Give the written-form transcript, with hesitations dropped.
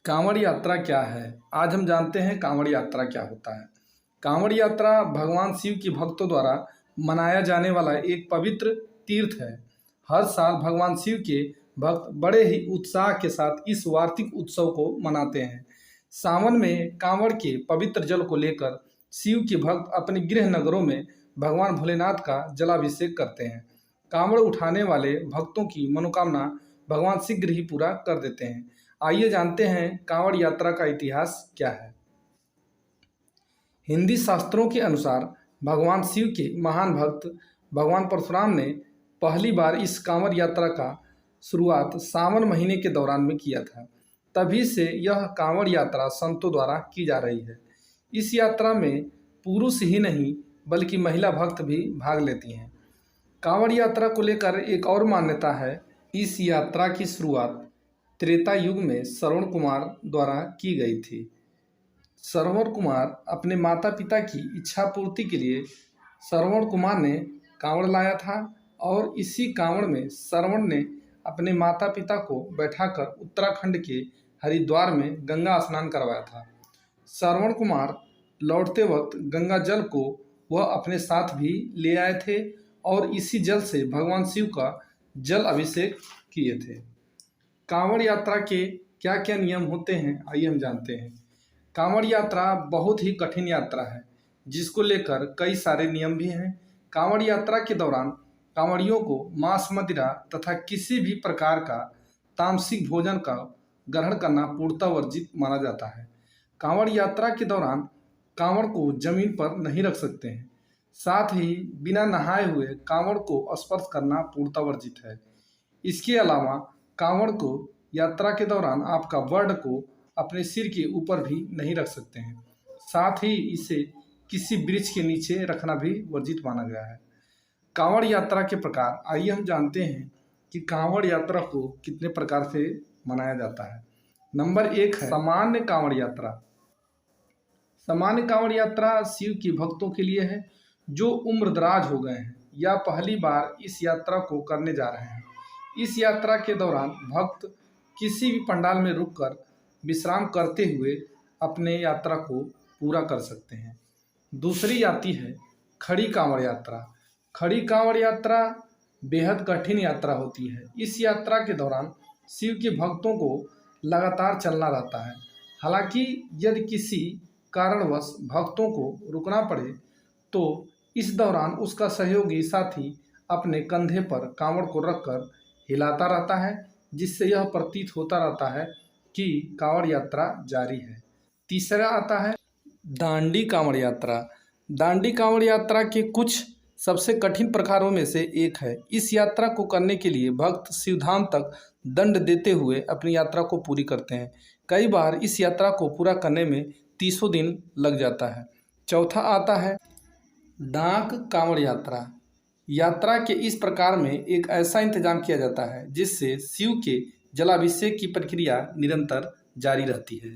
कांवड़ यात्रा क्या है? आज हम जानते हैं कांवड़ यात्रा क्या होता है। कांवड़ यात्रा भगवान शिव के भक्तों द्वारा मनाया जाने वाला एक पवित्र तीर्थ है। हर साल भगवान शिव के भक्त बड़े ही उत्साह के साथ इस वार्षिक उत्सव को मनाते हैं। सावन में कांवड़ के पवित्र जल को लेकर शिव के भक्त अपने गृह नगरों में भगवान भोलेनाथ का जलाभिषेक करते हैं। कांवड़ उठाने वाले भक्तों की मनोकामना भगवान शीघ्र ही पूरा कर देते हैं। आइए जानते हैं कांवड़ यात्रा का इतिहास क्या है। हिंदी शास्त्रों के अनुसार भगवान शिव के महान भक्त भगवान परशुराम ने पहली बार इस कांवड़ यात्रा का शुरुआत सावन महीने के दौरान में किया था। तभी से यह कांवड़ यात्रा संतों द्वारा की जा रही है। इस यात्रा में पुरुष ही नहीं बल्कि महिला भक्त भी भाग लेती हैं। कांवड़ यात्रा को लेकर एक और मान्यता है। इस यात्रा की शुरुआत त्रेता युग में श्रवण कुमार द्वारा की गई थी। श्रवण कुमार अपने माता पिता की इच्छा पूर्ति के लिए श्रवण कुमार ने कांवड़ लाया था और इसी कांवड़ में श्रवण ने अपने माता पिता को बैठाकर उत्तराखंड के हरिद्वार में गंगा स्नान करवाया था। श्रवण कुमार लौटते वक्त गंगा जल को वह अपने साथ भी ले आए थे और इसी जल से भगवान शिव का जल अभिषेक किए थे। कांवड़ यात्रा के क्या क्या नियम होते हैं, आइए हम जानते हैं। कांवड़ यात्रा बहुत ही कठिन यात्रा है जिसको लेकर कई सारे नियम भी हैं। कांवड़ यात्रा के दौरान कांवड़ियों को मांस मदिरा तथा किसी भी प्रकार का तामसिक भोजन का ग्रहण करना पूर्णतः वर्जित माना जाता है। कांवड़ यात्रा के दौरान कांवड़ को जमीन पर नहीं रख सकते हैं। साथ ही बिना नहाए हुए कांवड़ को स्पर्श करना पूर्णतः वर्जित है। इसके अलावा कांवड़ को यात्रा के दौरान आपका वर्ण को अपने सिर के ऊपर भी नहीं रख सकते हैं। साथ ही इसे किसी वृक्ष के नीचे रखना भी वर्जित माना गया है। कांवड़ यात्रा के प्रकार, आइए हम जानते हैं कि कांवड़ यात्रा को कितने प्रकार से मनाया जाता है। नंबर 1 है सामान्य कांवड़ यात्रा। सामान्य कांवड़ यात्रा शिव के भक्तों के लिए है जो उम्रदराज हो गए हैं या पहली बार इस यात्रा को करने जा रहे हैं। इस यात्रा के दौरान भक्त किसी भी पंडाल में रुककर विश्राम करते हुए अपने यात्रा को पूरा कर सकते हैं। दूसरी आती है खड़ी कांवड़ यात्रा। खड़ी कांवड़ यात्रा बेहद कठिन यात्रा होती है। इस यात्रा के दौरान शिव के भक्तों को लगातार चलना रहता है। हालांकि यदि किसी कारणवश भक्तों को रुकना पड़े तो इस दौरान उसका सहयोगी साथी अपने कंधे पर कांवड़ को रखकर हिलाता रहता है, जिससे यह प्रतीत होता रहता है कि कांवड़ यात्रा जारी है। तीसरा आता है दांडी कांवड़ यात्रा। दांडी कांवड़ यात्रा के कुछ सबसे कठिन प्रकारों में से एक है। इस यात्रा को करने के लिए भक्त शिवधाम तक दंड देते हुए अपनी यात्रा को पूरी करते हैं। कई बार इस यात्रा को पूरा करने में 30 दिन लग जाता है। चौथा आता है डाक कांवड़ यात्रा। यात्रा के इस प्रकार में एक ऐसा इंतजाम किया जाता है जिससे शिव के जलाभिषेक की प्रक्रिया निरंतर जारी रहती है।